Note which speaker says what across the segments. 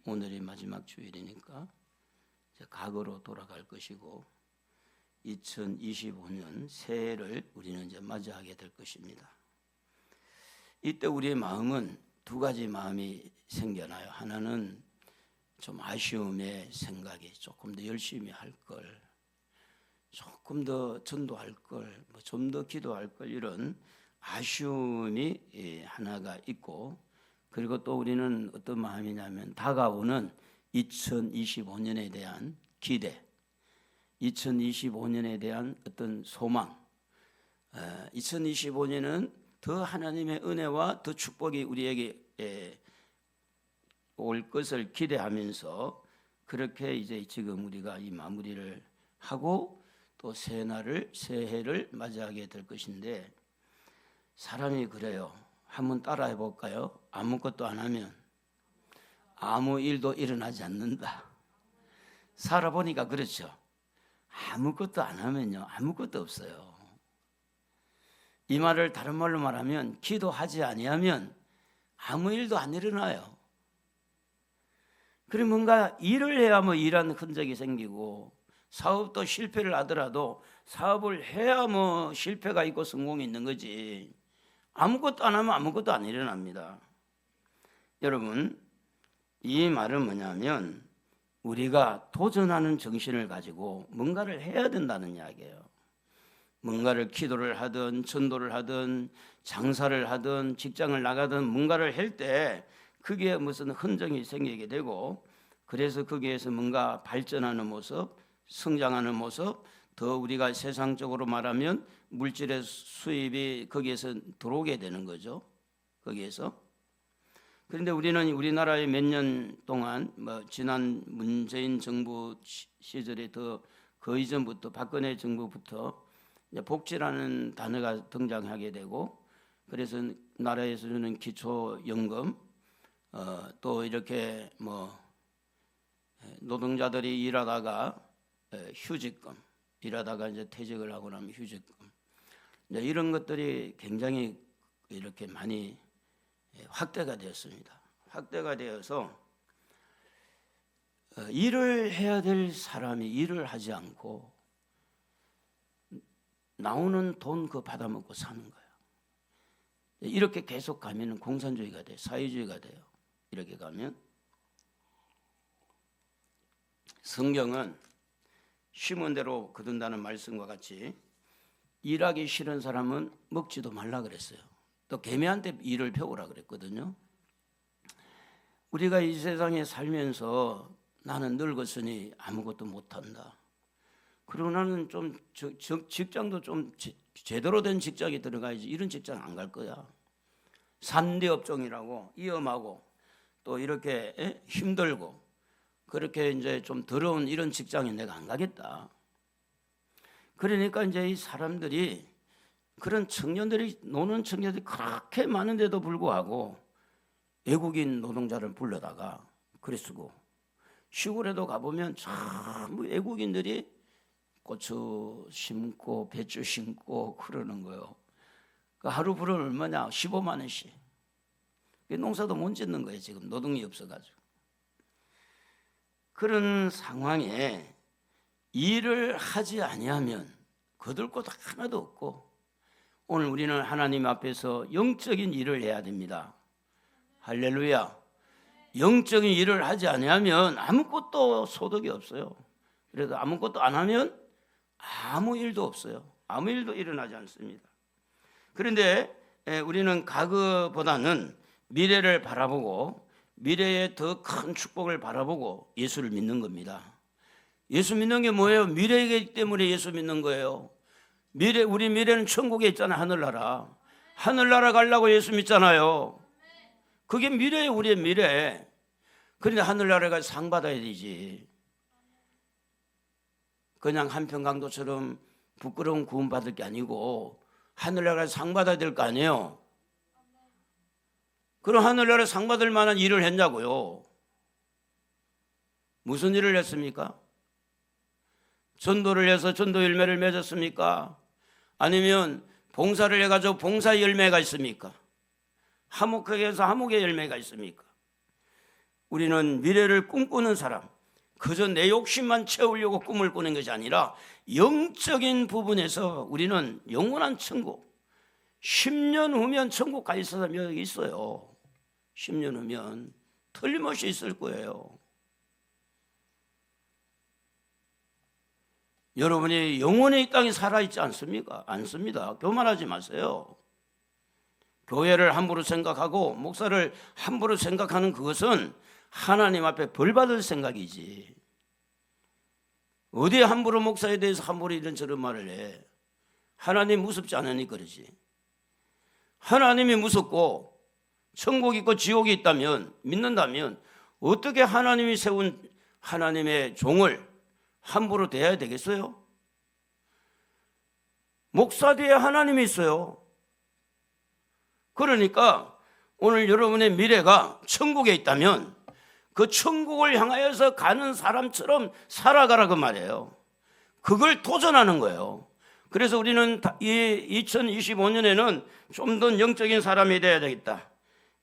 Speaker 1: 오늘이 마지막 주일이니까 이제 과거로 돌아갈 것이고 2025년 새해를 우리는 이제 맞이하게 될 것입니다. 이때 우리의 마음은 두 가지 마음이 생겨나요. 하나는 좀 아쉬움의 생각이, 조금 더 열심히 할 걸, 조금 더 전도할 걸, 좀 더 기도할 걸, 이런 아쉬움이 하나가 있고, 그리고 또 우리는 어떤 마음이냐면 다가오는 2025년에 대한 기대, 2025년에 대한 어떤 소망, 2025년은 더 하나님의 은혜와 더 축복이 우리에게 올 것을 기대하면서 그렇게 이제 지금 우리가 이 마무리를 하고 또 새해를 맞이하게 될 것인데, 사람이 그래요. 한번 따라해 볼까요? 아무것도 안 하면 아무 일도 일어나지 않는다. 살아보니까 그렇죠. 아무것도 안 하면요, 아무것도 없어요. 이 말을 다른 말로 말하면 기도하지 아니하면 아무 일도 안 일어나요. 그리고 뭔가 일을 해야 일하는 흔적이 생기고, 사업도 실패를 하더라도 사업을 해야 실패가 있고 성공이 있는 거지, 아무것도 안 하면 아무것도 안 일어납니다. 여러분, 이 말은 뭐냐면 우리가 도전하는 정신을 가지고 뭔가를 해야 된다는 이야기예요. 뭔가를 기도를 하든 전도를 하든 장사를 하든 직장을 나가든 뭔가를 할 때 그게 무슨 흔적이 생기게 되고, 그래서 거기에서 뭔가 발전하는 모습, 성장하는 모습, 더 우리가 세상적으로 말하면 물질의 수입이 거기에서 들어오게 되는 거죠. 거기에서. 그런데 우리는 우리나라에 몇 년 동안 지난 문재인 정부 시절에 그 이전부터 박근혜 정부부터 복지라는 단어가 등장하게 되고, 그래서 나라에서 주는 기초연금, 또 이렇게 노동자들이 일하다가 휴직금, 일하다가 이제 퇴직을 하고 나면 휴직금, 이런 것들이 굉장히 이렇게 많이 확대가 되었습니다. 확대가 되어서 일을 해야 될 사람이 일을 하지 않고 나오는 돈 그거 받아먹고 사는 거예요. 이렇게 계속 가면 공산주의가 돼요. 사회주의가 돼요. 이렇게 가면. 성경은 심은 대로 거둔다는 말씀과 같이 일하기 싫은 사람은 먹지도 말라 그랬어요. 또 개미한테 일을 배우라 그랬거든요. 우리가 이 세상에 살면서 나는 늙었으니 아무것도 못한다, 그리고 나는 좀 직장도 좀 제대로 된 직장에 들어가야지, 이런 직장 안 갈 거야. 3대 업종이라고 위험하고 또 이렇게 힘들고 그렇게 이제 좀 더러운 이런 직장에 내가 안 가겠다. 그러니까 이제 이 사람들이, 그런 청년들이, 노는 청년들이 그렇게 많은데도 불구하고 외국인 노동자를 불러다가 그래 쓰고, 시골에도 가보면 전부 외국인들이 고추 심고 배추 심고 그러는 거예요. 하루 벌은 얼마냐? 15만 원씩. 농사도 못 짓는 거예요. 지금 노동이 없어가지고. 그런 상황에 일을 하지 아니하면 거둘 것 하나도 없고, 오늘 우리는 하나님 앞에서 영적인 일을 해야 됩니다. 할렐루야. 영적인 일을 하지 아니하면 아무것도 소득이 없어요. 그래서 아무것도 안 하면 아무 일도 없어요. 아무 일도 일어나지 않습니다. 그런데 우리는 과거보다는 미래를 바라보고, 미래의 더 큰 축복을 바라보고 예수를 믿는 겁니다. 예수 믿는 게 뭐예요? 미래이기 때문에 예수 믿는 거예요. 우리 미래는 천국에 있잖아요. 하늘나라. 하늘나라 가려고 예수 믿잖아요. 그게 미래예요. 우리의 미래. 그런데 하늘나라에 가서 상 받아야 되지. 그냥 한평강도처럼 부끄러운 구원 받을 게 아니고 하늘나라에 상 받아야 될 거 아니에요. 그럼 하늘나라에 상 받을 만한 일을 했냐고요? 무슨 일을 했습니까? 전도를 해서 전도 열매를 맺었습니까? 아니면 봉사를 해가지고 봉사 열매가 있습니까? 화목하게 해서 화목의 열매가 있습니까? 우리는 미래를 꿈꾸는 사람, 그저 내 욕심만 채우려고 꿈을 꾸는 것이 아니라 영적인 부분에서 우리는 영원한 천국, 10년 후면 천국 가 있을 사람이 여기 있어요. 10년 후면 틀림없이 있을 거예요. 여러분이 영원히 이 땅에 살아있지 않습니까? 않습니다. 교만하지 마세요. 교회를 함부로 생각하고 목사를 함부로 생각하는 그것은 하나님 앞에 벌 받을 생각이지. 어디에 함부로 목사에 대해서 함부로 이런저런 말을 해. 하나님 무섭지 않으니 그러지. 하나님이 무섭고 천국이 있고 지옥이 있다면, 믿는다면 어떻게 하나님이 세운 하나님의 종을 함부로 대해야 되겠어요? 목사 뒤에 하나님이 있어요. 그러니까 오늘 여러분의 미래가 천국에 있다면 그 천국을 향하여서 가는 사람처럼 살아가라 그 말이에요. 그걸 도전하는 거예요. 그래서 우리는 이 2025년에는 좀 더 영적인 사람이 돼야 되겠다.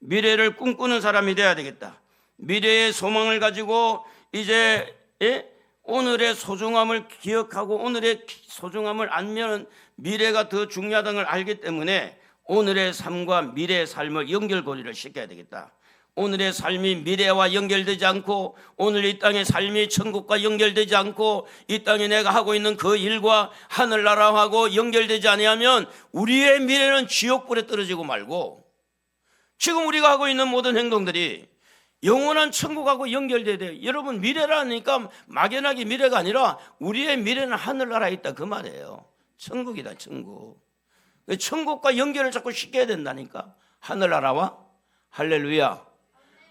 Speaker 1: 미래를 꿈꾸는 사람이 돼야 되겠다. 미래의 소망을 가지고 이제 오늘의 소중함을 기억하고 오늘의 소중함을 알면 미래가 더 중요하다는 걸 알기 때문에 오늘의 삶과 미래의 삶을 연결고리를 시켜야 되겠다. 오늘의 삶이 미래와 연결되지 않고 오늘 이 땅의 삶이 천국과 연결되지 않고 이 땅에 내가 하고 있는 그 일과 하늘나라하고 연결되지 아니하면 우리의 미래는 지옥불에 떨어지고 말고 지금 우리가 하고 있는 모든 행동들이 영원한 천국하고 연결돼야 돼요. 여러분 미래라니까 막연하게 미래가 아니라 우리의 미래는 하늘나라에 있다 그 말이에요. 천국이다 천국. 천국과 연결을 자꾸 시켜야 된다니까. 하늘나라와 할렐루야.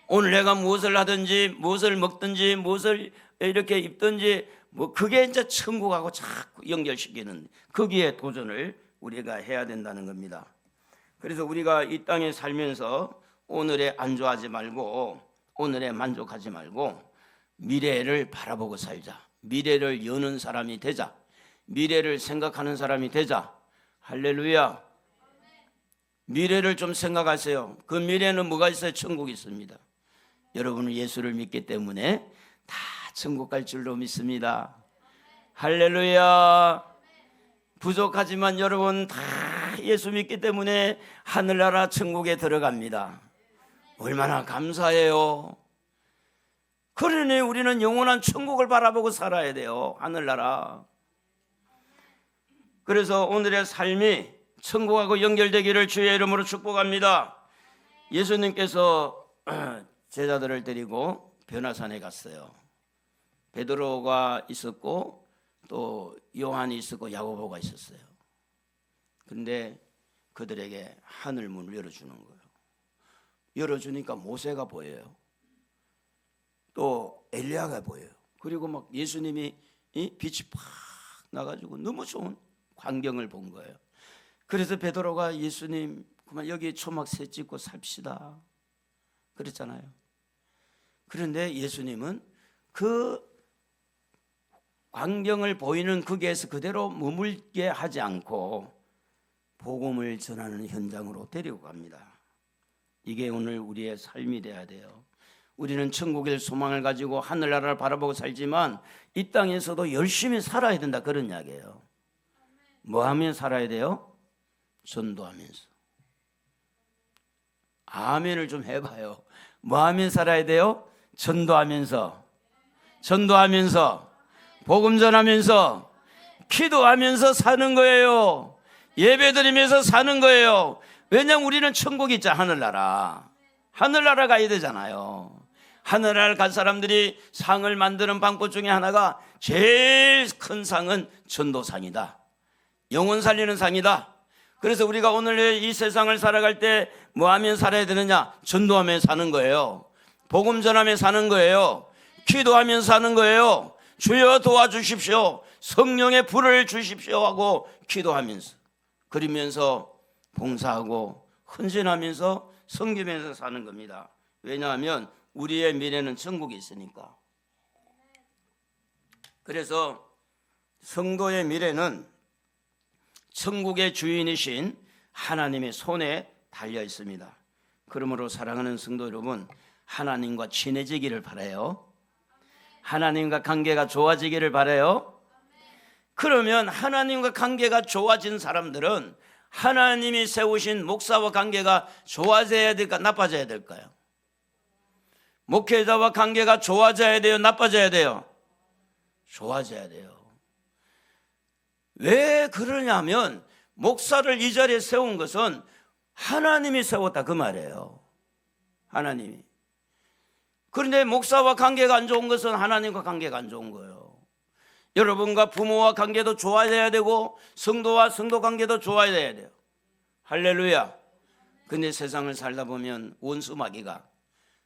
Speaker 1: 오늘 내가 무엇을 하든지 무엇을 먹든지 무엇을 이렇게 입든지 뭐 그게 이제 천국하고 자꾸 연결시키는 거기에 도전을 우리가 해야 된다는 겁니다. 그래서 우리가 이 땅에 살면서 오늘에 안주하지 말고 오늘에 만족하지 말고 미래를 바라보고 살자. 미래를 여는 사람이 되자. 미래를 생각하는 사람이 되자. 할렐루야. 미래를 좀 생각하세요. 그 미래는 뭐가 있어요? 천국이 있습니다. 여러분은 예수를 믿기 때문에 다 천국 갈 줄로 믿습니다. 할렐루야. 부족하지만 여러분 다 예수 믿기 때문에 하늘나라 천국에 들어갑니다. 얼마나 감사해요. 그러니 우리는 영원한 천국을 바라보고 살아야 돼요. 하늘나라. 그래서 오늘의 삶이 천국하고 연결되기를 주의 이름으로 축복합니다. 예수님께서 제자들을 데리고 변화산에 갔어요. 베드로가 있었고 또 요한이 있었고 야고보가 있었어요. 그런데 그들에게 하늘 문을 열어주는 거예요. 열어주니까 모세가 보여요. 또 엘리야가 보여요. 그리고 막 예수님이 빛이 팍 나가지고 너무 좋은 광경을 본 거예요. 그래서 베드로가 예수님 그만 여기 초막새 짓고 삽시다 그랬잖아요. 그런데 예수님은 그 광경을 보이는 거기에서 그대로 머물게 하지 않고 복음을 전하는 현장으로 데리고 갑니다. 이게 오늘 우리의 삶이 돼야 돼요. 우리는 천국의 소망을 가지고 하늘나라를 바라보고 살지만 이 땅에서도 열심히 살아야 된다 그런 이야기예요. 뭐 하면 살아야 돼요? 전도하면서. 아멘을 좀 해봐요. 뭐 하면 살아야 돼요? 전도하면서. 전도하면서. 복음 전하면서. 기도하면서 사는 거예요. 예배드리면서 사는 거예요. 왜냐하면 우리는 천국이 있잖아. 하늘나라. 하늘나라 가야 되잖아요. 하늘나라 간 사람들이 상을 만드는 방법 중에 하나가 제일 큰 상은 전도상이다. 영혼 살리는 상이다. 그래서 우리가 오늘 이 세상을 살아갈 때 뭐 하면 살아야 되느냐? 전도하며 사는 거예요. 복음 전하며 사는 거예요. 기도하며 사는 거예요. 주여 도와주십시오. 성령의 불을 주십시오 하고 기도하면서 그러면서 봉사하고 헌신하면서 섬기면서 사는 겁니다. 왜냐하면 우리의 미래는 천국에 있으니까. 그래서 성도의 미래는 천국의 주인이신 하나님의 손에 달려 있습니다. 그러므로 사랑하는 성도 여러분, 하나님과 친해지기를 바라요. 하나님과 관계가 좋아지기를 바라요. 그러면 하나님과 관계가 좋아진 사람들은 하나님이 세우신 목사와 관계가 좋아져야 될까 나빠져야 될까요? 목회자와 관계가 좋아져야 돼요, 나빠져야 돼요? 좋아져야 돼요. 왜 그러냐면 목사를 이 자리에 세운 것은 하나님이 세웠다 그 말이에요. 하나님이. 그런데 목사와 관계가 안 좋은 것은 하나님과 관계가 안 좋은 거예요. 여러분과 부모와 관계도 좋아져야 되고 성도와 성도 관계도 좋아져야 돼요. 할렐루야. 근데 세상을 살다 보면 원수 마귀가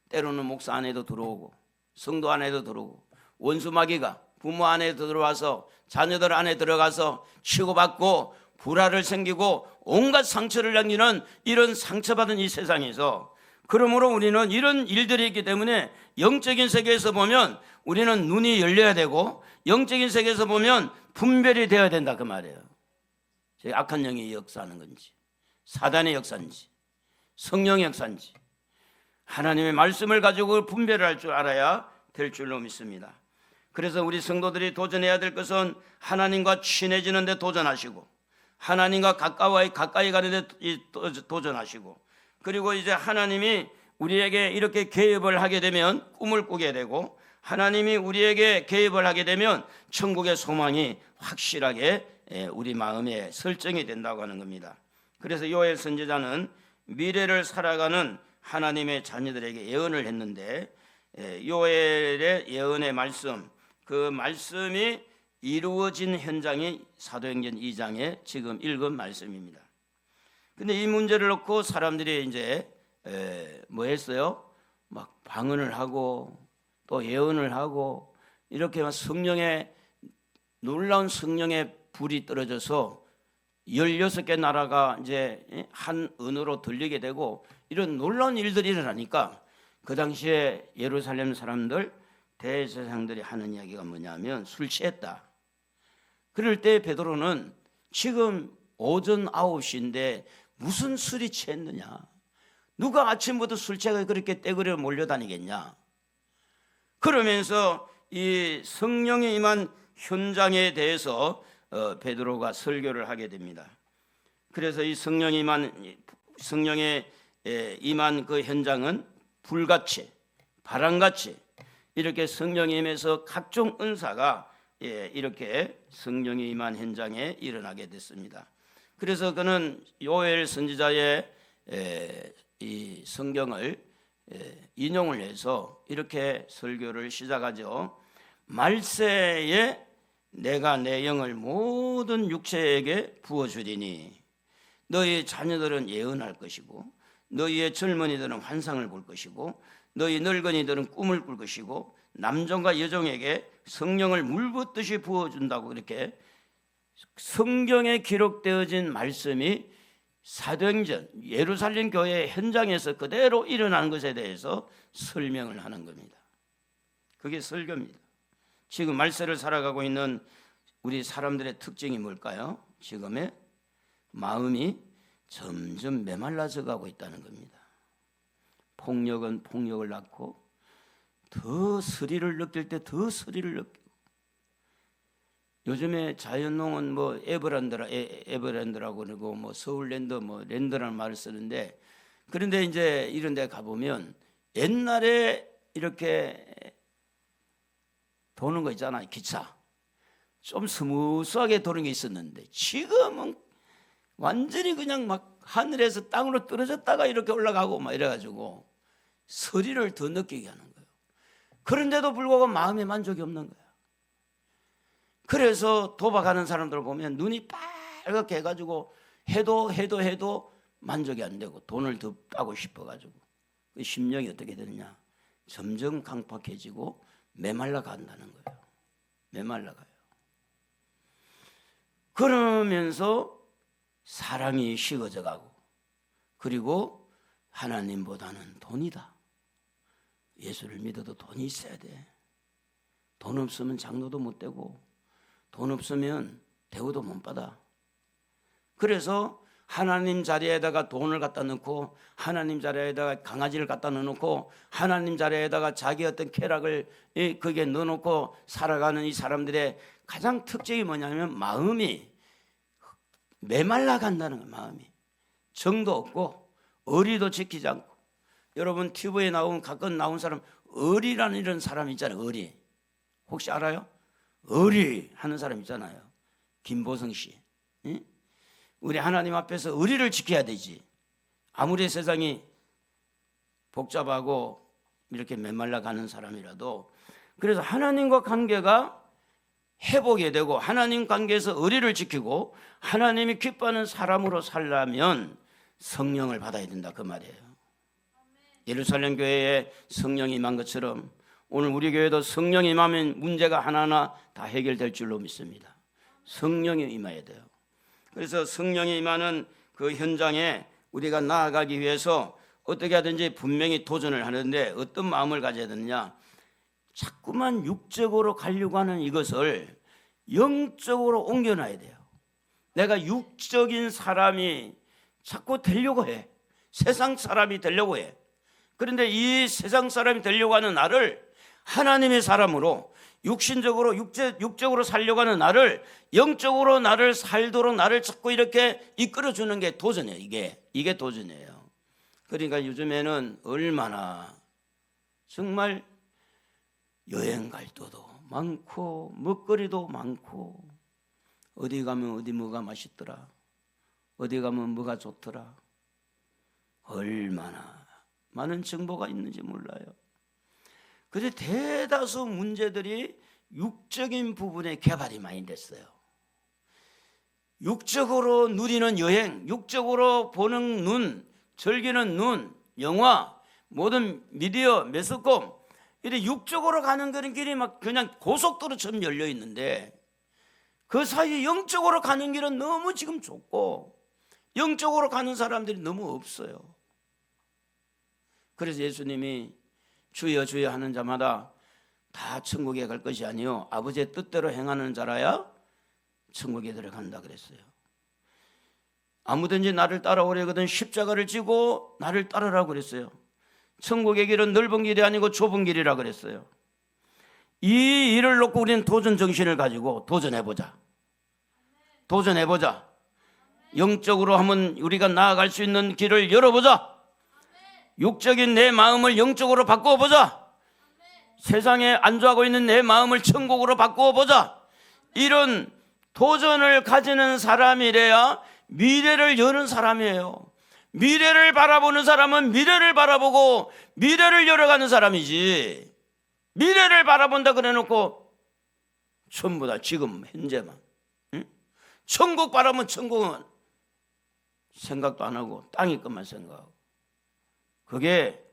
Speaker 1: 때로는 목사 안에도 들어오고 성도 안에도 들어오고 원수 마귀가 부모 안에도 들어와서 자녀들 안에 들어가서 치고받고 불화를 생기고 온갖 상처를 남기는 이런 상처받은 이 세상에서, 그러므로 우리는 이런 일들이 있기 때문에 영적인 세계에서 보면 우리는 눈이 열려야 되고 영적인 세계에서 보면 분별이 되어야 된다 그 말이에요. 악한 영이 역사하는 건지 사단의 역사인지 성령의 역사인지 하나님의 말씀을 가지고 분별을 할 줄 알아야 될 줄로 믿습니다. 그래서 우리 성도들이 도전해야 될 것은 하나님과 친해지는 데 도전하시고 하나님과 가까이 가는 데 도전하시고, 그리고 이제 하나님이 우리에게 이렇게 개입을 하게 되면 꿈을 꾸게 되고 하나님이 우리에게 개입을 하게 되면 천국의 소망이 확실하게 우리 마음에 설정이 된다고 하는 겁니다. 그래서 요엘 선지자는 미래를 살아가는 하나님의 자녀들에게 예언을 했는데 요엘의 예언의 말씀, 그 말씀이 이루어진 현장이 사도행전 2장에 지금 읽은 말씀입니다. 근데 이 문제를 놓고 사람들이 이제 뭐 했어요? 막 방언을 하고 또 예언을 하고 이렇게 성령의 놀라운 성령의 불이 떨어져서 16개 나라가 이제 한 언어로 들리게 되고 이런 놀라운 일들이 일어나니까 그 당시에 예루살렘 사람들 대제사장들이 하는 이야기가 뭐냐면 술 취했다. 그럴 때 베드로는 지금 오전 9시인데 무슨 술이 취했느냐, 누가 아침부터 술 취하고 그렇게 떼그려 몰려다니겠냐, 그러면서 이 성령이 임한 현장에 대해서 베드로가 설교를 하게 됩니다. 그래서 이 성령에 임한 그 현장은 불같이 바람같이 이렇게 성령이 임해서 각종 은사가 이렇게 성령이 임한 현장에 일어나게 됐습니다. 그래서 그는 요엘 선지자의 이 성경을 인용을 해서 이렇게 설교를 시작하죠. 말세에 내가 내 영을 모든 육체에게 부어주리니 너희 자녀들은 예언할 것이고 너희의 젊은이들은 환상을 볼 것이고 너희 늙은이들은 꿈을 꿀 것이고 남종과 여종에게 성령을 물붓듯이 부어준다고 이렇게 성경에 기록되어진 말씀이 사도행전 예루살렘 교회 현장에서 그대로 일어나는 것에 대해서 설명을 하는 겁니다. 그게 설교입니다. 지금 말세를 살아가고 있는 우리 사람들의 특징이 뭘까요? 지금의 마음이 점점 메말라져 가고 있다는 겁니다. 폭력은 폭력을 낳고 더 스릴을 느낄 때 더 스릴을 느끼고, 요즘에 자연농은 뭐 에버랜드라고 그러고 뭐 서울랜드 뭐 랜드라는 말을 쓰는데, 그런데 이제 이런 데 가보면 옛날에 이렇게 도는 거 있잖아요. 기차 좀 스무스하게 도는 게 있었는데 지금은 완전히 그냥 막 하늘에서 땅으로 떨어졌다가 이렇게 올라가고 막 이래가지고 스릴을 더 느끼게 하는 거예요. 그런데도 불구하고 마음에 만족이 없는 거예요. 그래서 도박하는 사람들 보면 눈이 빨갛게 해가지고 해도 만족이 안 되고 돈을 더 따고 싶어가지고 그 심령이 어떻게 되느냐, 점점 강팍해지고 메말라 간다는 거예요. 메말라가요. 그러면서 사랑이 식어져 가고, 그리고 하나님보다는 돈이다. 예수를 믿어도 돈이 있어야 돼. 돈 없으면 장로도 못 되고 돈 없으면 대우도 못 받아. 그래서 하나님 자리에다가 돈을 갖다 넣고 하나님 자리에다가 강아지를 갖다 넣어놓고 하나님 자리에다가 자기 어떤 쾌락을 거기에 넣어놓고 살아가는 이 사람들의 가장 특징이 뭐냐면 마음이 메말라 간다는 거예요. 마음이 정도 없고 의리도 지키지 않고. 여러분 TV에 가끔 나온 사람 의리라는 이런 사람 있잖아요. 의리 혹시 알아요? 의리 하는 사람 있잖아요. 김보성 씨. 응? 우리 하나님 앞에서 의리를 지켜야 되지. 아무리 세상이 복잡하고 이렇게 메말라 가는 사람이라도. 그래서 하나님과 관계가 회복이 되고 하나님 관계에서 의리를 지키고 하나님이 기뻐하는 사람으로 살려면 성령을 받아야 된다 그 말이에요. 예루살렘 교회에 성령이 임한 것처럼 오늘 우리 교회도 성령이 임하면 문제가 하나하나 다 해결될 줄로 믿습니다. 성령이 임해야 돼요. 그래서 성령이 임하는 그 현장에 우리가 나아가기 위해서 어떻게 하든지 분명히 도전을 하는데 어떤 마음을 가져야 되느냐. 자꾸만 육적으로 가려고 하는 이것을 영적으로 옮겨놔야 돼요. 내가 육적인 사람이 자꾸 되려고 해. 세상 사람이 되려고 해. 그런데 이 세상 사람이 되려고 하는 나를 하나님의 사람으로 육신적으로 육적으로 살려고 하는 나를 영적으로 나를 살도록 나를 자꾸 이렇게 이끌어주는 게 도전이에요. 이게 도전이에요. 그러니까 요즘에는 얼마나 정말 여행 갈 때도 많고 먹거리도 많고 어디 가면 어디 뭐가 맛있더라, 어디 가면 뭐가 좋더라, 얼마나 많은 정보가 있는지 몰라요. 그런데 대다수 문제들이 육적인 부분에 개발이 많이 됐어요. 육적으로 누리는 여행, 육적으로 보는 눈, 즐기는 눈, 영화, 모든 미디어, 매스컴 이렇게 육적으로 가는 그런 길이 막 그냥 고속도로처럼 열려 있는데 그 사이에 영적으로 가는 길은 너무 지금 좁고 영적으로 가는 사람들이 너무 없어요. 그래서 예수님이 주여 주여 하는 자마다 다 천국에 갈 것이 아니요 아버지의 뜻대로 행하는 자라야 천국에 들어간다 그랬어요. 아무든지 나를 따라오려거든 십자가를 지고 나를 따르라고 그랬어요. 천국의 길은 넓은 길이 아니고 좁은 길이라 그랬어요. 이 일을 놓고 우리는 도전 정신을 가지고 도전해보자. 영적으로 한번 우리가 나아갈 수 있는 길을 열어보자. 육적인 내 마음을 영적으로 바꾸어보자. 세상에 안주하고 있는 내 마음을 천국으로 바꾸어보자. 이런 도전을 가지는 사람이래야 미래를 여는 사람이에요. 미래를 바라보는 사람은 미래를 바라보고 미래를 열어가는 사람이지, 미래를 바라본다 그래놓고 전부 다 지금 현재만, 응? 천국 바라보면 천국은 생각도 안 하고 땅의 것만 생각하고, 그게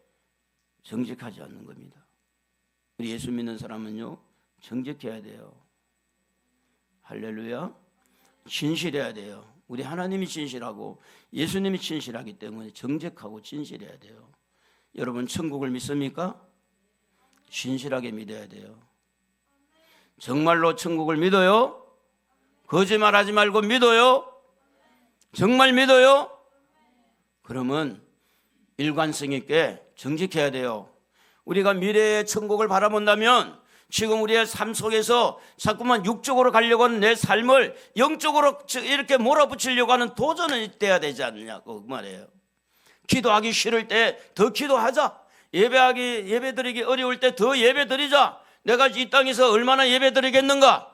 Speaker 1: 정직하지 않는 겁니다. 우리 예수 믿는 사람은요 정직해야 돼요. 할렐루야. 진실해야 돼요. 우리 하나님이 진실하고 예수님이 진실하기 때문에 정직하고 진실해야 돼요. 여러분 천국을 믿습니까? 진실하게 믿어야 돼요. 정말로 천국을 믿어요? 거짓말하지 말고 믿어요? 정말 믿어요? 그러면 일관성 있게 정직해야 돼요. 우리가 미래의 천국을 바라본다면 지금 우리의 삶 속에서 자꾸만 육적으로 가려고 하는 내 삶을 영적으로 이렇게 몰아붙이려고 하는 도전이 돼야 되지 않느냐고 그 말이에요. 기도하기 싫을 때 더 기도하자. 예배드리기 어려울 때 더 예배드리자. 내가 이 땅에서 얼마나 예배드리겠는가?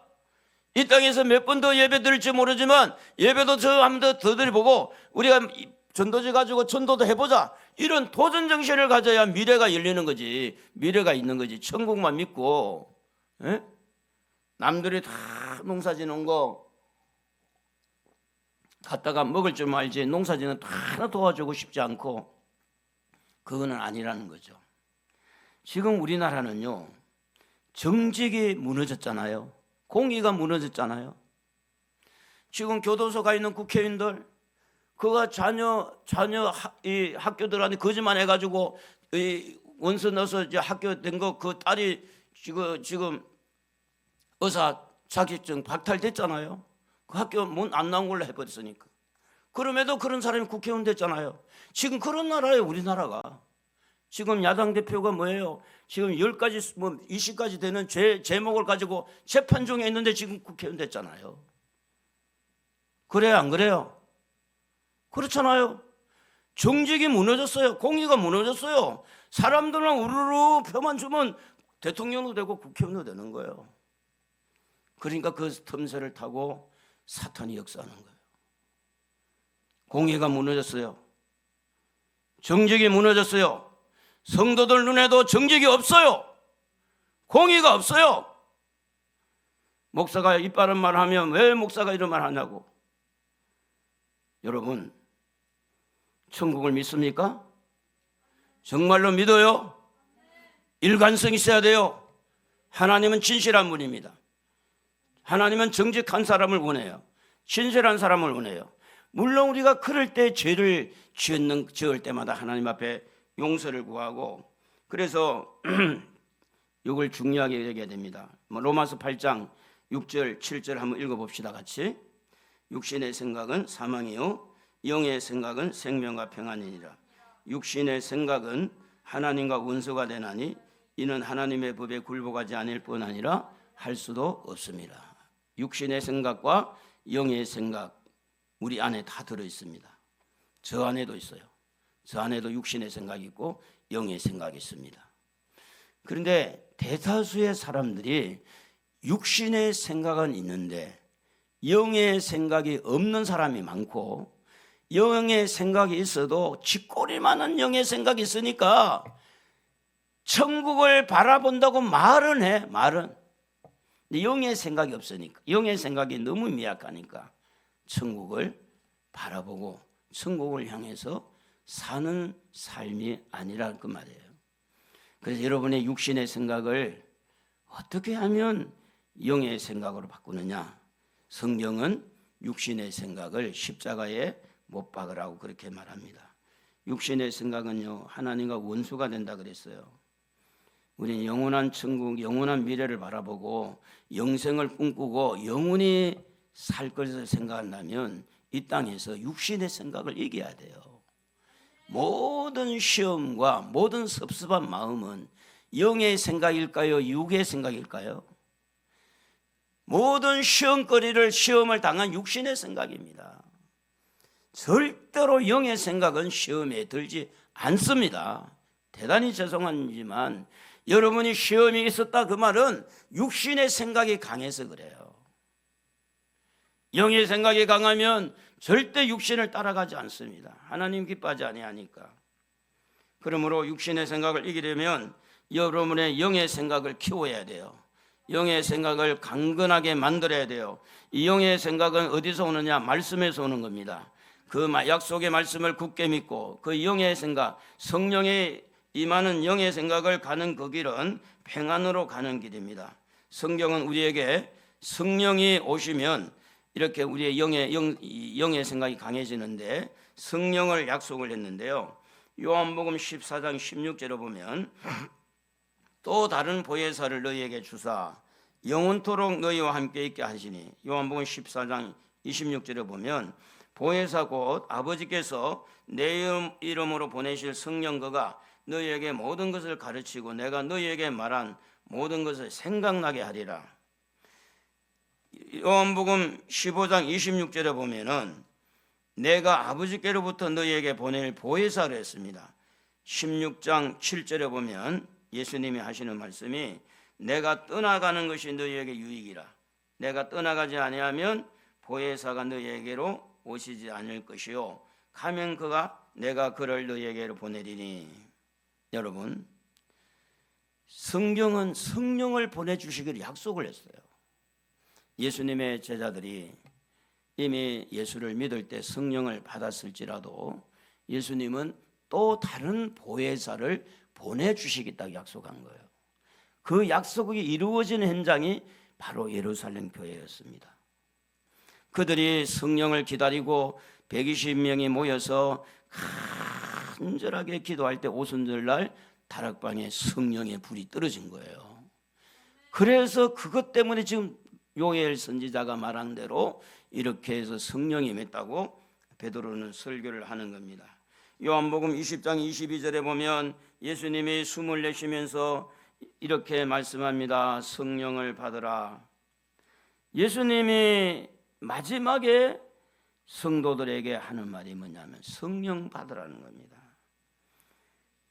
Speaker 1: 이 땅에서 몇 번 더 예배드릴지 모르지만 예배도 한 번 더 드려보고 우리가 전도지 가지고 전도도 해보자. 이런 도전 정신을 가져야 미래가 열리는 거지. 미래가 있는 거지. 천국만 믿고 남들이 다 농사 지는 거 갖다가 먹을 줄 알지 농사 지는 다 하나 도와주고 싶지 않고, 그거는 아니라는 거죠. 지금 우리나라는요 정직이 무너졌잖아요. 공의가 무너졌잖아요. 지금 교도소 가 있는 국회의원들 그가 자녀 이 학교들한테 거짓말 해가지고 이 원서 넣어서 이제 학교 된 거 그 딸이 지금 의사 자격증 박탈됐잖아요. 그 학교 문 안 나온 걸로 해버렸으니까. 그럼에도 그런 사람이 국회의원 됐잖아요. 지금 그런 나라예요, 우리나라가. 지금 야당 대표가 뭐예요? 지금 10가지, 20가지 되는 제목을 가지고 재판 중에 있는데 지금 국회의원 됐잖아요. 그래요, 안 그래요? 그렇잖아요. 정직이 무너졌어요. 공의가 무너졌어요. 사람들은 우르르 표만 주면 대통령도 되고 국회의원도 되는 거예요. 그러니까 그 틈새를 타고 사탄이 역사하는 거예요. 공의가 무너졌어요. 정직이 무너졌어요. 성도들 눈에도 정직이 없어요. 공의가 없어요. 목사가 이빠른 말 하면 왜 목사가 이런 말 하냐고. 여러분, 천국을 믿습니까? 정말로 믿어요? 일관성 있어야 돼요. 하나님은 진실한 분입니다. 하나님은 정직한 사람을 원해요. 진실한 사람을 원해요. 물론 우리가 그럴 때 죄를 지을 때마다 하나님 앞에 용서를 구하고, 그래서 이걸 중요하게 얘기해야 됩니다. 로마서 8장 6절 7절 한번 읽어봅시다. 같이. 육신의 생각은 사망이요 영의 생각은 생명과 평안이니라. 육신의 생각은 하나님과 원수가 되나니 이는 하나님의 법에 굴복하지 않을 뿐 아니라 할 수도 없습니다. 육신의 생각과 영의 생각 우리 안에 다 들어있습니다. 저 안에도 있어요. 저 안에도 육신의 생각이 있고 영의 생각이 있습니다. 그런데 대다수의 사람들이 육신의 생각은 있는데 영의 생각이 없는 사람이 많고, 영의 생각이 있어도 쥐꼬리만한 영의 생각이 있으니까 천국을 바라본다고 말은 해. 말은. 근데 영의 생각이 없으니까, 영의 생각이 너무 미약하니까 천국을 바라보고 천국을 향해서 사는 삶이 아니라 그 말이에요. 그래서 여러분의 육신의 생각을 어떻게 하면 영의 생각으로 바꾸느냐? 성경은 육신의 생각을 십자가에 못 박으라고 그렇게 말합니다. 육신의 생각은요, 하나님과 원수가 된다 그랬어요. 우리는 영원한 천국, 영원한 미래를 바라보고 영생을 꿈꾸고 영원히 살 것을 생각한다면 이 땅에서 육신의 생각을 이겨야 돼요. 모든 시험과 모든 섭섭한 마음은 영의 생각일까요? 육의 생각일까요? 모든 시험을 당한 육신의 생각입니다. 절대로 영의 생각은 시험에 들지 않습니다. 대단히 죄송하지만 여러분이 시험이 있었다 그 말은 육신의 생각이 강해서 그래요. 영의 생각이 강하면 절대 육신을 따라가지 않습니다. 하나님 기뻐하지 아니하니까. 그러므로 육신의 생각을 이기려면 여러분의 영의 생각을 키워야 돼요. 영의 생각을 강건하게 만들어야 돼요. 이 영의 생각은 어디서 오느냐? 말씀에서 오는 겁니다. 그 약속의 말씀을 굳게 믿고 그 영의 생각, 성령의 임하는 영의 생각을 가는 그 길은 평안으로 가는 길입니다. 성경은 우리에게 성령이 오시면 이렇게 우리의 영의 생각이 강해지는데 성령을 약속을 했는데요. 요한복음 14장 16절에 보면 또 다른 보혜사를 너희에게 주사 영원토록 너희와 함께 있게 하시니, 요한복음 14장 26절에 보면 보혜사 곧 아버지께서 내 이름으로 보내실 성령 그가 너희에게 모든 것을 가르치고 내가 너희에게 말한 모든 것을 생각나게 하리라. 요한복음 15장 26절에 보면은 내가 아버지께로부터 너희에게 보낼 보혜사를 했습니다. 16장 7절에 보면 예수님이 하시는 말씀이 내가 떠나가는 것이 너희에게 유익이라. 내가 떠나가지 아니하면 보혜사가 너희에게로 오시지 않을 것이요 가면 그가 내가 그를 너희에게로 보내리니. 여러분, 성경은 성령을 보내주시기를 약속을 했어요. 예수님의 제자들이 이미 예수를 믿을 때 성령을 받았을지라도 예수님은 또 다른 보혜사를 보내주시겠다고 약속한 거예요. 그 약속이 이루어진 현장이 바로 예루살렘 교회였습니다. 그들이 성령을 기다리고 120명이 모여서 간절하게 기도할 때 오순절날 다락방에 성령의 불이 떨어진 거예요. 그래서 그것 때문에 지금 요엘 선지자가 말한 대로 이렇게 해서 성령이 임했다고 베드로는 설교를 하는 겁니다. 요한복음 20장 22절에 보면 예수님이 숨을 내쉬면서 이렇게 말씀합니다. 성령을 받으라. 예수님이 마지막에 성도들에게 하는 말이 뭐냐면 성령 받으라는 겁니다.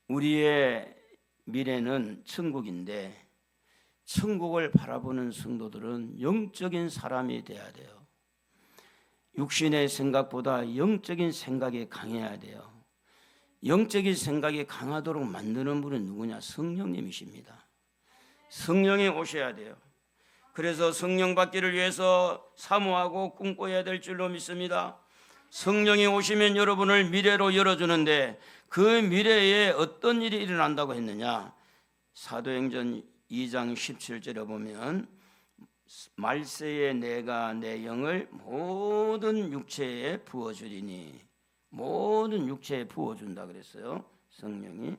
Speaker 1: 우리의 미래는 천국인데 천국을 바라보는 성도들은 영적인 사람이 돼야 돼요. 육신의 생각보다 영적인 생각이 강해야 돼요. 영적인 생각이 강하도록 만드는 분은 누구냐? 성령님이십니다. 성령이 오셔야 돼요. 그래서 성령 받기를 위해서 사모하고 꿈꿔야 될 줄로 믿습니다. 성령이 오시면 여러분을 미래로 열어주는데 그 미래에 어떤 일이 일어난다고 했느냐? 사도행전 2장 17절에 보면 말세에 내가 내 영을 모든 육체에 부어주리니, 모든 육체에 부어준다 그랬어요. 성령이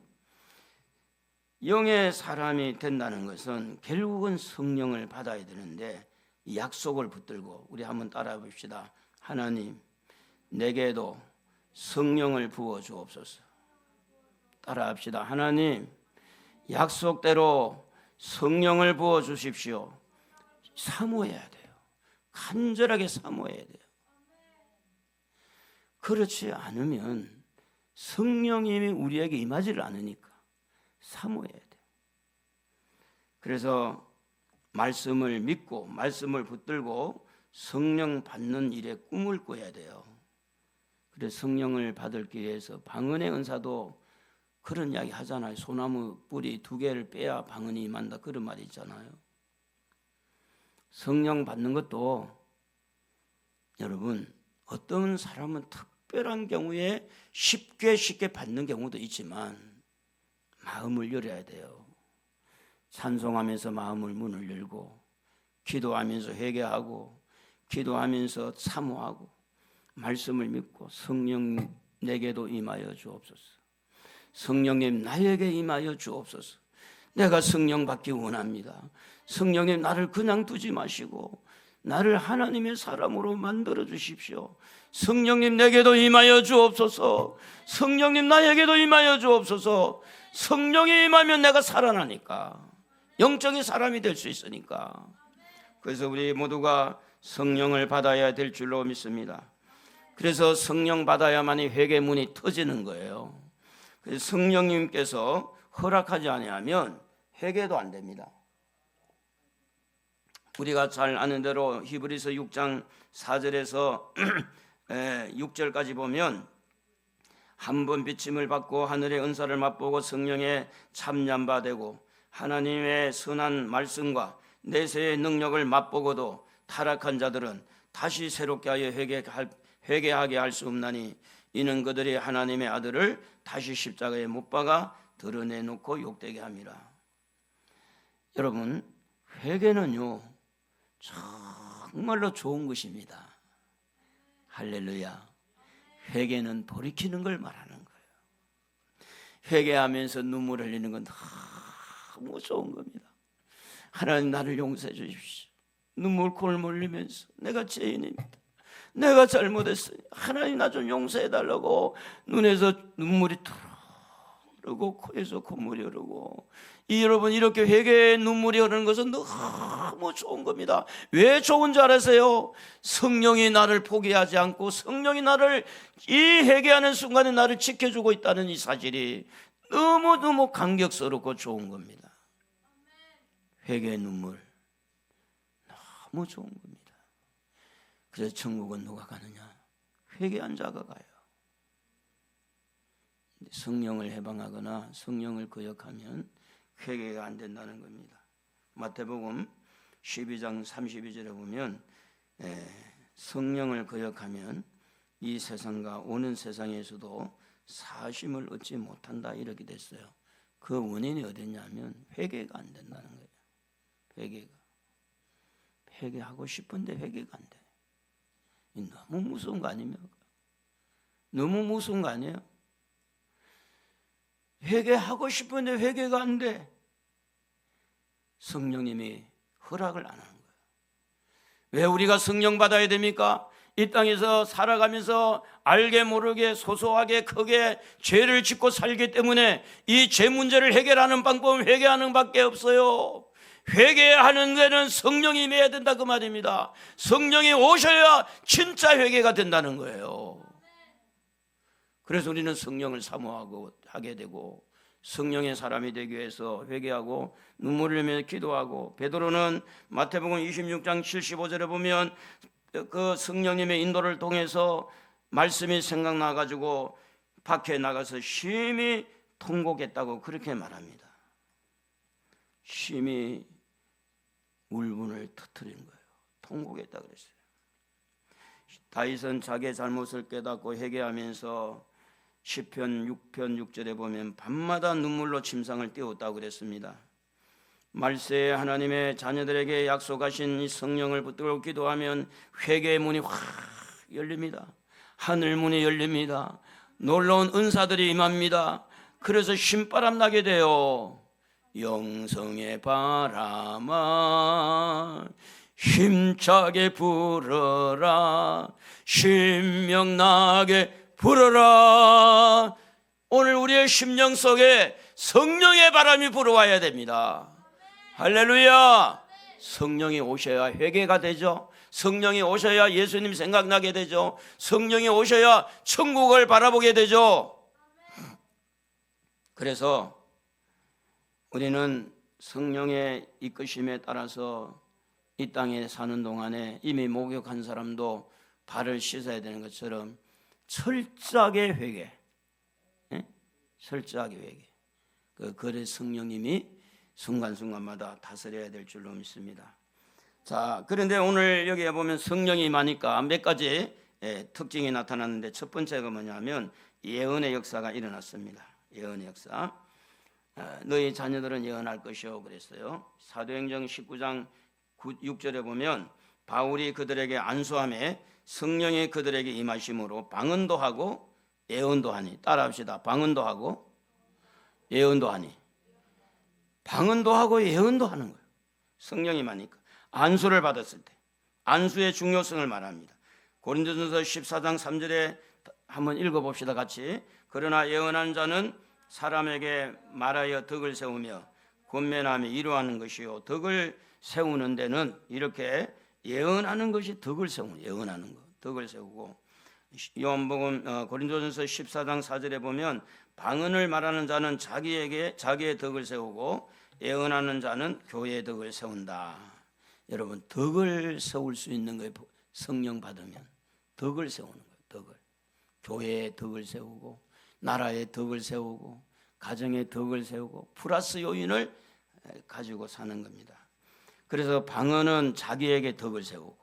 Speaker 1: 영의 사람이 된다는 것은 결국은 성령을 받아야 되는데 이 약속을 붙들고 우리 한번 따라 봅시다. 하나님 내게도 성령을 부어 주옵소서. 따라 합시다. 하나님 약속대로 성령을 부어 주십시오. 사모해야 돼요. 간절하게 사모해야 돼요. 그렇지 않으면 성령님이 우리에게 임하지를 않으니까 사모해야 돼요. 그래서 말씀을 믿고 말씀을 붙들고 성령 받는 일에 꿈을 꿔야 돼요. 그래서 성령을 받기 위해서 방언의 은사도 그런 이야기 하잖아요. 소나무 뿌리 2개를 빼야 방언이 임한다, 그런 말이 있잖아요. 성령 받는 것도 여러분 어떤 사람은 특별한 경우에 쉽게 받는 경우도 있지만 마음을 열어야 돼요. 찬송하면서 마음을 문을 열고 기도하면서 회개하고 기도하면서 사모하고 말씀을 믿고 성령 내게도 임하여 주옵소서. 성령님 나에게 임하여 주옵소서. 내가 성령 받기 원합니다. 성령님 나를 그냥 두지 마시고 나를 하나님의 사람으로 만들어 주십시오. 성령님 내게도 임하여 주옵소서. 성령님 나에게도 임하여 주옵소서. 성령이 임하면 내가 살아나니까, 영적인 사람이 될 수 있으니까. 그래서 우리 모두가 성령을 받아야 될 줄로 믿습니다. 그래서 성령 받아야만이 회개문이 터지는 거예요. 그래서 성령님께서 허락하지 아니하면 회개도 안 됩니다. 우리가 잘 아는 대로 히브리서 6장 4절에서 6절까지 보면 한 번 비침을 받고 하늘의 은사를 맛보고 성령에 참여바 되고 하나님의 선한 말씀과 내세의 능력을 맛보고도 타락한 자들은 다시 새롭게 하여 회개하게 할 수 없나니 이는 그들이 하나님의 아들을 다시 십자가에 못 박아 드러내놓고 욕되게 함이라. 여러분 회개는요 정말로 좋은 것입니다. 할렐루야. 회개는 돌이키는 걸 말하는 거예요. 회개하면서 눈물 흘리는 건 너무 좋은 겁니다. 하나님 나를 용서해 주십시오. 눈물콜 몰리면서 내가 죄인입니다. 내가 잘못했어요. 하나님 나 좀 용서해 달라고 눈에서 눈물이 흐르고 코에서 콧물이 흐르고 여러분 이렇게 회개의 눈물이 흐르는 것은 너무 좋은 겁니다. 왜 좋은 줄 아세요? 성령이 나를 포기하지 않고 성령이 나를 이 회개하는 순간에 나를 지켜주고 있다는 이 사실이 너무너무 감격스럽고 좋은 겁니다. 회개의 눈물 너무 좋은 겁니다. 그래서 천국은 누가 가느냐? 회개한 자가 가요. 성령을 해방하거나 성령을 거역하면 회개가 안 된다는 겁니다. 마태복음 12장 32절에 보면 성령을 거역하면 이 세상과 오는 세상에서도 사심을 얻지 못한다 이렇게 됐어요. 그 원인이 어디냐면 회개가 안 된다는 거예요. 회개하고 싶은데 회개가 안 돼. 너무 무서운 거 아닙니까? 너무 무서운 거 아니에요? 회개하고 싶은데 회개가 안 돼. 성령님이 허락을 안 하는 거예요. 왜 우리가 성령 받아야 됩니까? 이 땅에서 살아가면서 알게 모르게 소소하게 크게 죄를 짓고 살기 때문에 이 죄 문제를 해결하는 방법은 회개하는 밖에 없어요. 회개하는 데는 성령이 임해야 된다 그 말입니다. 성령이 오셔야 진짜 회개가 된다는 거예요. 그래서 우리는 성령을 사모하고 하게 되고 성령의 사람이 되기 위해서 회개하고 눈물을 흘리며 기도하고, 베드로는 마태복음 26장 75절에 보면 그 성령님의 인도를 통해서 말씀이 생각나 가지고 밖에 나가서 심히 통곡했다고 그렇게 말합니다. 심히 울분을 터뜨린 거예요. 통곡했다 그랬어요. 다윗은 자기의 잘못을 깨닫고 회개하면서 시편 6편 6절에 보면 밤마다 눈물로 침상을 띄웠다고 그랬습니다. 말세에 하나님의 자녀들에게 약속하신 이 성령을 붙들고 기도하면 회개의 문이 확 열립니다. 하늘 문이 열립니다. 놀라운 은사들이 임합니다. 그래서 신바람 나게 돼요. 영성의 바람아 힘차게 불어라, 신명나게 불어라. 오늘 우리의 심령 속에 성령의 바람이 불어와야 됩니다. 할렐루야. 성령이 오셔야 회개가 되죠. 성령이 오셔야 예수님 생각나게 되죠. 성령이 오셔야 천국을 바라보게 되죠. 그래서 우리는 성령의 이끄심에 따라서 이 땅에 사는 동안에 이미 목욕한 사람도 발을 씻어야 되는 것처럼 철저하게 회개, 철저하게 회개. 그래 성령님이 순간순간마다 다스려야 될 줄로 믿습니다. 자, 그런데 오늘 여기에 보면 성령이 임하니까 몇 가지 특징이 나타났는데, 첫 번째가 뭐냐면 예언의 역사가 일어났습니다. 예언의 역사. 너희 자녀들은 예언할 것이요 그랬어요. 사도행전 19장 6절에 보면 바울이 그들에게 안수함에 성령이 그들에게 임하심으로 방언도 하고 예언도 하니. 따라합시다. 방언도 하고 예언도 하니. 방언도 하고 예언도 하는 거예요. 성령이 임하니까. 안수를 받았을 때 안수의 중요성을 말합니다. 고린도전서 14장 3절에 한번 읽어봅시다 같이. 그러나 예언하는 자는 사람에게 말하여 덕을 세우며 권면하며 이루하는 것이요, 덕을 세우는 데는 이렇게 예언하는 것이 덕을 세우는, 예언하는 것, 덕을 세우고. 요한복음 고린도전서 14장 4절에 보면 방언을 말하는 자는 자기의 덕을 세우고 예언하는 자는 교회의 덕을 세운다. 여러분, 덕을 세울 수 있는 거예요. 성령 받으면 덕을 세우는 거예요. 덕을. 교회의 덕을 세우고 나라의 덕을 세우고 가정의 덕을 세우고 플러스 요인을 가지고 사는 겁니다. 그래서 방언은 자기에게 덕을 세우고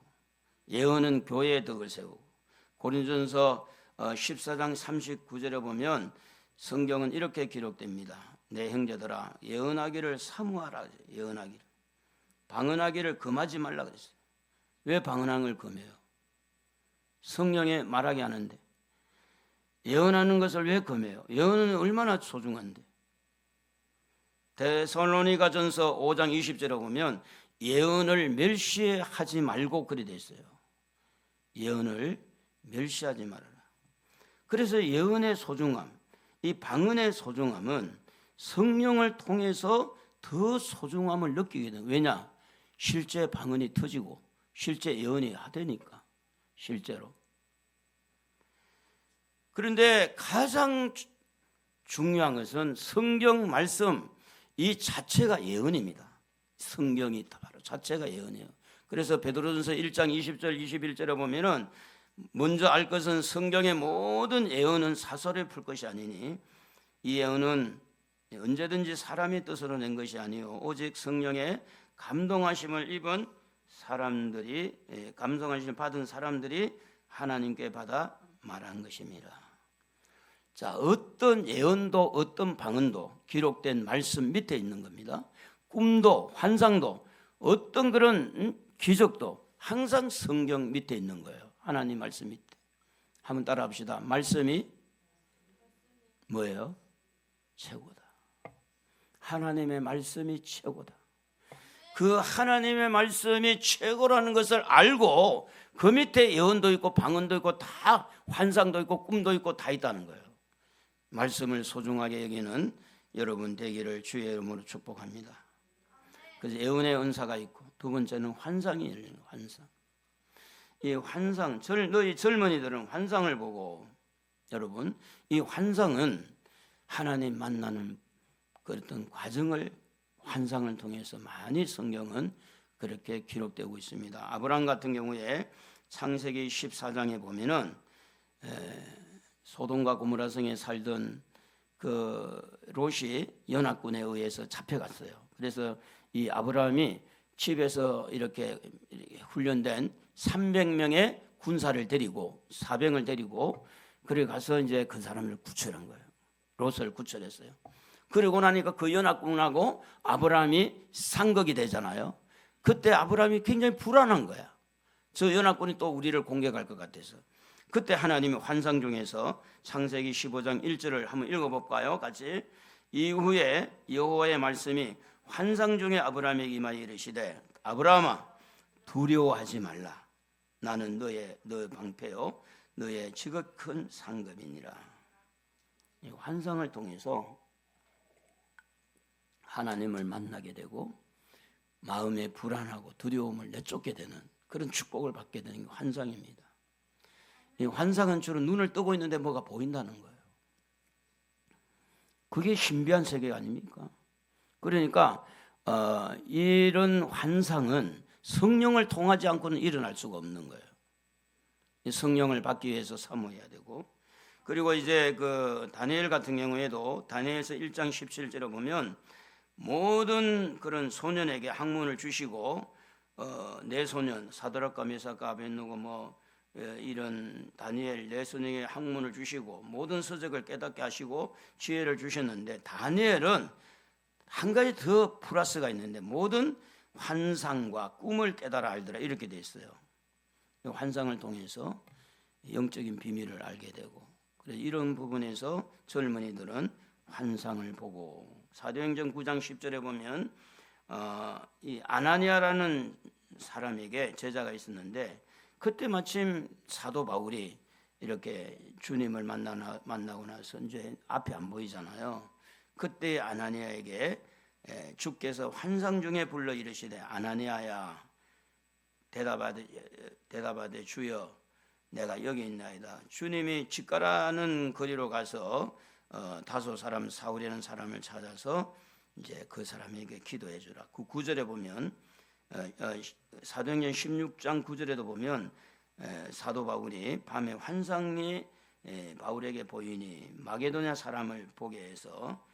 Speaker 1: 예언은 교회의 덕을 세우고. 고린도전서 14장 39절에 보면 성경은 이렇게 기록됩니다. 내 형제들아 예언하기를 사모하라. 예언하기를. 방언하기를 금하지 말라 그랬어요. 왜 방언하는 걸 금해요? 성령에 말하게 하는데. 예언하는 것을 왜 금해요? 예언은 얼마나 소중한데. 데살로니가전서 5장 20절에 보면 예언을 멸시하지 말고 그리 돼 있어요. 예언을 멸시하지 말아라. 그래서 예언의 소중함, 이 방언의 소중함은 성령을 통해서 더 소중함을 느끼게 돼요. 왜냐? 실제 방언이 터지고 실제 예언이 하되니까. 실제로. 그런데 가장 중요한 것은 성경 말씀 이 자체가 예언입니다. 성경이 바로 자체가 예언이에요. 그래서 베드로전서 1장 20절 21절에 보면은 먼저 알 것은 성경의 모든 예언은 사설에 풀 것이 아니니 이 예언은 언제든지 사람의 뜻으로 낸 것이 아니요 오직 성령의 감동하심을 입은 사람들이, 감동하심을 받은 사람들이 하나님께 받아 말한 것입니다. 자, 어떤 예언도 어떤 방언도 기록된 말씀 밑에 있는 겁니다. 꿈도 환상도 어떤 그런 기적도 항상 성경 밑에 있는 거예요. 하나님 말씀 밑에. 한번 따라 합시다. 말씀이 뭐예요? 최고다. 하나님의 말씀이 최고다. 그 하나님의 말씀이 최고라는 것을 알고 그 밑에 예언도 있고 방언도 있고 다 환상도 있고 꿈도 있고 다 있다는 거예요. 말씀을 소중하게 여기는 여러분 되기를 주의 이름으로 축복합니다. 그래서 예언의 은사가 있고 두 번째는 환상이 열리는 환상. 이 환상, 너희 젊은이들은 환상을 보고 여러분 이 환상은 하나님 만나는 그랬던 과정을 환상을 통해서 많이 성경은 그렇게 기록되고 있습니다. 아브라함 같은 경우에 창세기 14장에 보면은 소돔과 고모라 성에 살던 그 롯이 연합군에 의해서 잡혀갔어요. 그래서 이 아브라함이 집에서 이렇게 훈련된 300명의 군사를 데리고 사병을 데리고 그래 가서 이제 그 사람을 구출한 거예요. 롯을 구출했어요. 그러고 나니까 그 연합군하고 아브라함이 상극이 되잖아요. 그때 아브라함이 굉장히 불안한 거야. 저 연합군이 또 우리를 공격할 것 같아서. 그때 하나님이 환상 중에서 창세기 15장 1절을 한번 읽어볼까요? 같이. 이후에 여호와의 말씀이 환상 중에 아브라함에게 임하여 이르시되 아브라함아 두려워하지 말라. 나는 너의 방패요 너의 지극히 상급이니라. 이 환상을 통해서 하나님을 만나게 되고 마음의 불안하고 두려움을 내쫓게 되는 그런 축복을 받게 되는 게 환상입니다. 이 환상은 주로 눈을 뜨고 있는데 뭐가 보인다는 거예요. 그게 신비한 세계 아닙니까? 그러니까 이런 환상은 성령을 통하지 않고는 일어날 수가 없는 거예요. 성령을 받기 위해서 사모해야 되고, 그리고 이제 그 다니엘 같은 경우에도 다니엘서 1장 17절에 보면 모든 그런 소년에게 학문을 주시고 네 소년 사드락과 메삭과 아벳느고 뭐 이런 다니엘 네 소년에게 학문을 주시고 모든 서적을 깨닫게 하시고 지혜를 주셨는데 다니엘은 한 가지 더 플러스가 있는데 모든 환상과 꿈을 깨달아 알더라 이렇게 돼 있어요. 환상을 통해서 영적인 비밀을 알게 되고 그래서 이런 부분에서 젊은이들은 환상을 보고 사도행전 9장 10절에 보면 이 아나니아라는 사람에게 제자가 있었는데 그때 마침 사도 바울이 이렇게 주님을 만나고 나서 이제 앞이 안 보이잖아요. 그때 아나니아에게 주께서 환상 중에 불러 이르시되 아나니아야 대답하되 주여 내가 여기 있나이다. 주님이 집가라는 거리로 가서 다소 사람 사울이라는 사람을 찾아서 이제 그 사람에게 기도해 주라. 그 9절에 보면 사도행전 16장 9절에도 보면 사도 바울이 밤에 환상이 바울에게 보이니 마게도냐 사람을 보게 해서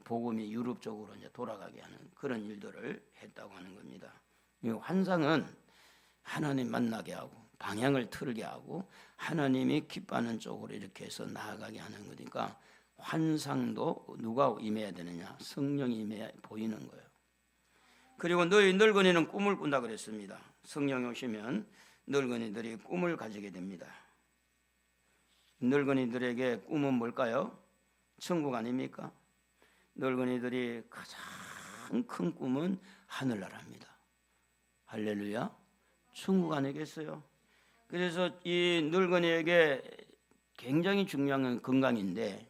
Speaker 1: 복음이 유럽 쪽으로 이제 돌아가게 하는 그런 일들을 했다고 하는 겁니다. 이 환상은 하나님 만나게 하고 방향을 틀게 하고 하나님이 기뻐하는 쪽으로 이렇게 해서 나아가게 하는 거니까 환상도 누가 임해야 되느냐? 성령이 임해야 보이는 거예요. 그리고 너희 늙은이는 꿈을 꾼다 그랬습니다. 성령이 오시면 늙은이들이 꿈을 가지게 됩니다. 늙은이들에게 꿈은 뭘까요? 천국 아닙니까? 늙은이들이 가장 큰 꿈은 하늘나라입니다. 할렐루야. 천국 아니겠어요? 그래서 이 늙은이에게 굉장히 중요한 건 건강인데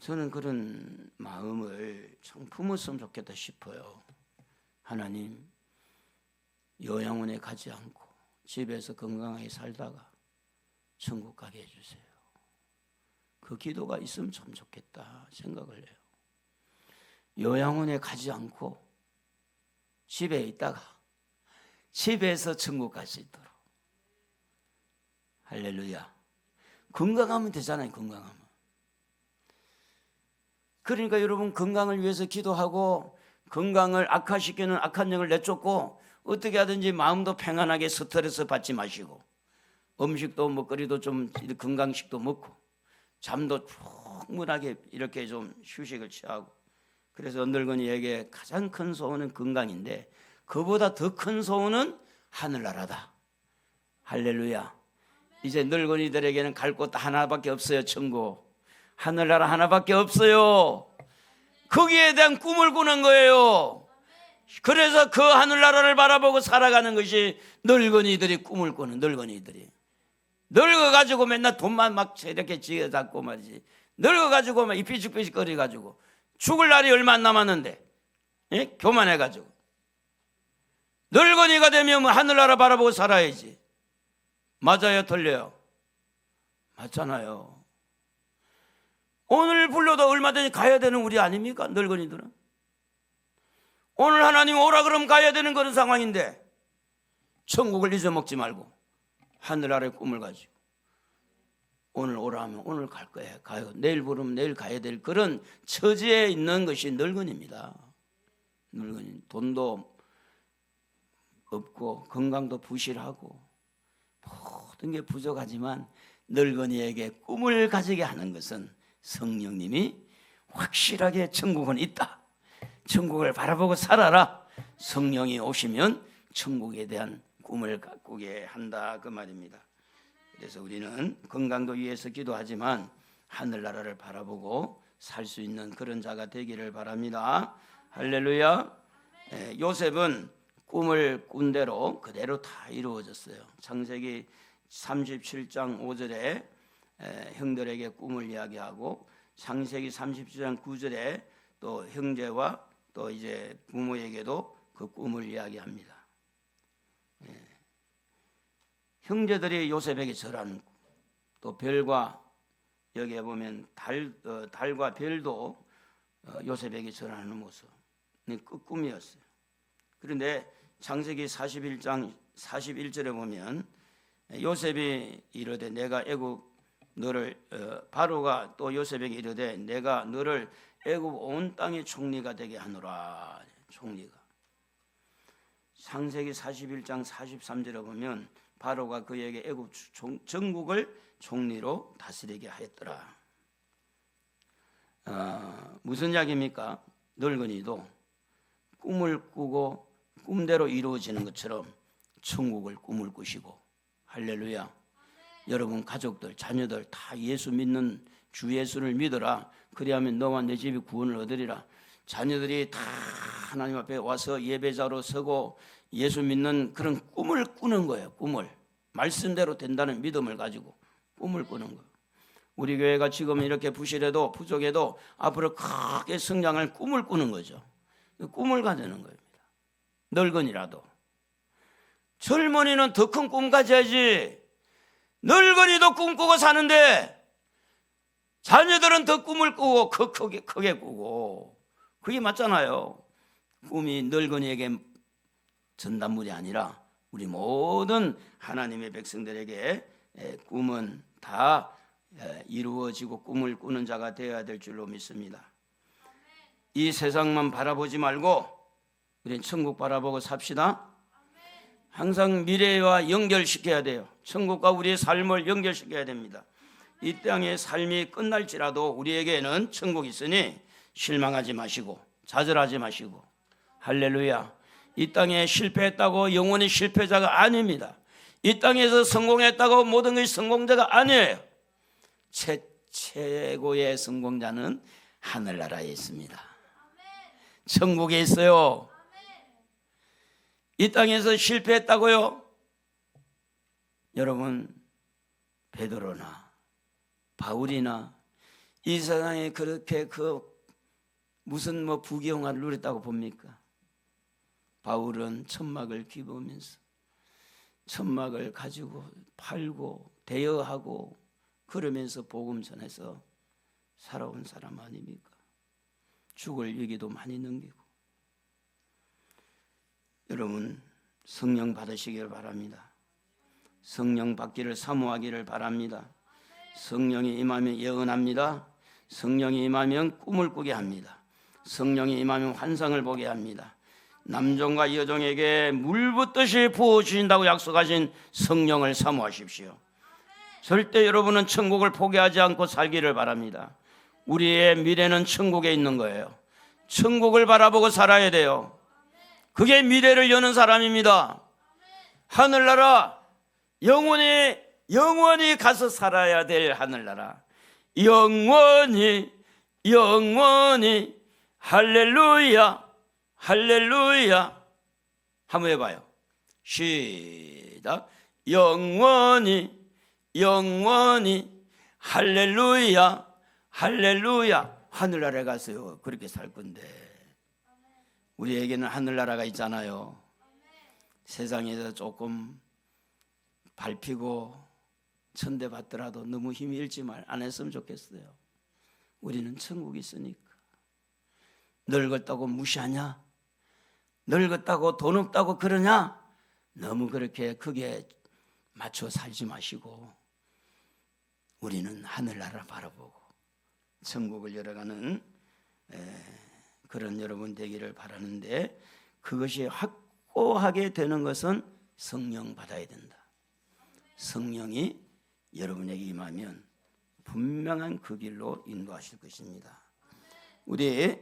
Speaker 1: 저는 그런 마음을 참 품었으면 좋겠다 싶어요. 하나님, 요양원에 가지 않고 집에서 건강하게 살다가 천국 가게 해주세요. 그 기도가 있으면 참 좋겠다 생각을 해요. 요양원에 가지 않고 집에 있다가 집에서 천국 갈 수 있도록. 할렐루야. 건강하면 되잖아요. 건강하면. 그러니까 여러분 건강을 위해서 기도하고 건강을 악화시키는 악한 영을 내쫓고 어떻게 하든지 마음도 평안하게 스트레스 받지 마시고 음식도 먹거리도 좀 건강식도 먹고 잠도 충분하게 이렇게 좀 휴식을 취하고 그래서 늙은이에게 가장 큰 소원은 건강인데 그보다 더 큰 소원은 하늘나라다. 할렐루야. 이제 늙은이들에게는 갈 곳 하나밖에 없어요. 천국. 하늘나라 하나밖에 없어요. 거기에 대한 꿈을 꾸는 거예요. 그래서 그 하늘나라를 바라보고 살아가는 것이 늙은이들이 꿈을 꾸는 늙은이들이. 늙어가지고 맨날 돈만 막 이렇게 쥐어잡고 말이지. 늙어가지고 막 이삐죽삐죽 거려가지고 죽을 날이 얼마 안 남았는데, 예? 교만해가지고. 늙은이가 되면 뭐 하늘나라 바라보고 살아야지. 맞아요, 틀려요? 맞잖아요. 오늘 불러도 얼마든지 가야 되는 우리 아닙니까? 늙은이들은. 오늘 하나님 오라 그러면 가야 되는 그런 상황인데 천국을 잊어먹지 말고 하늘나라의 꿈을 가지고 오늘 오라 하면 오늘 갈 거예요. 가요. 내일 부르면 내일 가야 될 그런 처지에 있는 것이 늙은입니다. 늙은이. 돈도 없고 건강도 부실하고 모든 게 부족하지만 늙은이에게 꿈을 가지게 하는 것은 성령님이 확실하게 천국은 있다. 천국을 바라보고 살아라. 성령이 오시면 천국에 대한 꿈을 가꾸게 한다 그 말입니다. 그래서 우리는 건강도 위해서 기도하지만 하늘나라를 바라보고 살 수 있는 그런 자가 되기를 바랍니다. 할렐루야. 요셉은 꿈을 꾼 대로 그대로 다 이루어졌어요. 창세기 37장 5절에 형들에게 꿈을 이야기하고 창세기 37장 9절에 또 형제와 또 이제 부모에게도 그 꿈을 이야기합니다. 형제들이 요셉에게 절하는 꿈, 또 별과 여기에 보면 달과 별도 요셉에게 절하는 모습, 그 꿈이었어요. 그런데 창세기 41장 41절에 보면 요셉이 이르되 내가 애굽 너를 바로가 또 요셉에게 이르되 내가 너를 애굽 온 땅의 총리가 되게 하노라. 총리가. 창세기 41장 43절에 보면 바로가 그에게 애굽 전국을 총리로 다스리게 하였더라. 무슨 이야기입니까? 늙은이도 꿈을 꾸고 꿈대로 이루어지는 것처럼 천국을 꿈을 꾸시고. 할렐루야. 여러분 가족들 자녀들 다 예수 믿는 주 예수를 믿어라. 그리하면 너와 내 집이 구원을 얻으리라. 자녀들이 다 하나님 앞에 와서 예배자로 서고 예수 믿는 그런 꿈을 꾸는 거예요. 꿈을 말씀대로 된다는 믿음을 가지고 꿈을 꾸는 거예요. 우리 교회가 지금 이렇게 부실해도 부족해도 앞으로 크게 성장할 꿈을 꾸는 거죠. 꿈을 가지는 겁니다. 늙은이라도. 젊은이는 더 큰 꿈 가져야지. 늙은이도 꿈꾸고 사는데 자녀들은 더 꿈을 꾸고 크게 꾸고. 그게 맞잖아요. 꿈이 늙은이에게 전담물이 아니라 우리 모든 하나님의 백성들에게 꿈은 다 이루어지고 꿈을 꾸는 자가 되어야 될 줄로 믿습니다. 이 세상만 바라보지 말고 우리는 천국 바라보고 삽시다. 항상 미래와 연결시켜야 돼요. 천국과 우리의 삶을 연결시켜야 됩니다. 이 땅의 삶이 끝날지라도 우리에게는 천국이 있으니 실망하지 마시고 좌절하지 마시고. 할렐루야. 이 땅에 실패했다고 영원히 실패자가 아닙니다. 이 땅에서 성공했다고 모든 것이 성공자가 아니에요. 최고의 성공자는 하늘나라에 있습니다. 천국에 있어요. 이 땅에서 실패했다고요? 여러분 베드로나 바울이나 이 세상에 그렇게 무슨 부귀영화를 누렸다고 봅니까? 바울은 천막을 기부하면서 천막을 가지고 팔고 대여하고 그러면서 복음 전해서 살아온 사람 아닙니까? 죽을 위기도 많이 넘기고. 여러분 성령 받으시기를 바랍니다. 성령 받기를 사모하기를 바랍니다. 성령이 임하면 예언합니다. 성령이 임하면 꿈을 꾸게 합니다. 성령이 임하면 환상을 보게 합니다. 남종과 여종에게 물 붓듯이 부어주신다고 약속하신 성령을 사모하십시오. 절대 여러분은 천국을 포기하지 않고 살기를 바랍니다. 우리의 미래는 천국에 있는 거예요. 천국을 바라보고 살아야 돼요. 그게 미래를 여는 사람입니다. 하늘나라, 영원히 가서 살아야 될 하늘나라. 영원히 할렐루야 할렐루야. 한번 해봐요. 시작. 영원히 영원히 할렐루야 할렐루야. 하늘나라에 가서요 그렇게 살 건데 우리에게는 하늘나라가 있잖아요. 세상에서 조금 밟히고 천대받더라도 너무 힘이 잃지 안 했으면 좋겠어요. 우리는 천국이 있으니까. 늙었다고 무시하냐? 늙었다고 돈 없다고 그러냐? 너무 그렇게 크게 맞춰 살지 마시고 우리는 하늘나라를 바라보고 천국을 열어가는 그런 여러분 되기를 바라는데 그것이 확고하게 되는 것은 성령 받아야 된다. 성령이 여러분에게 임하면 분명한 그 길로 인도하실 것입니다. 우리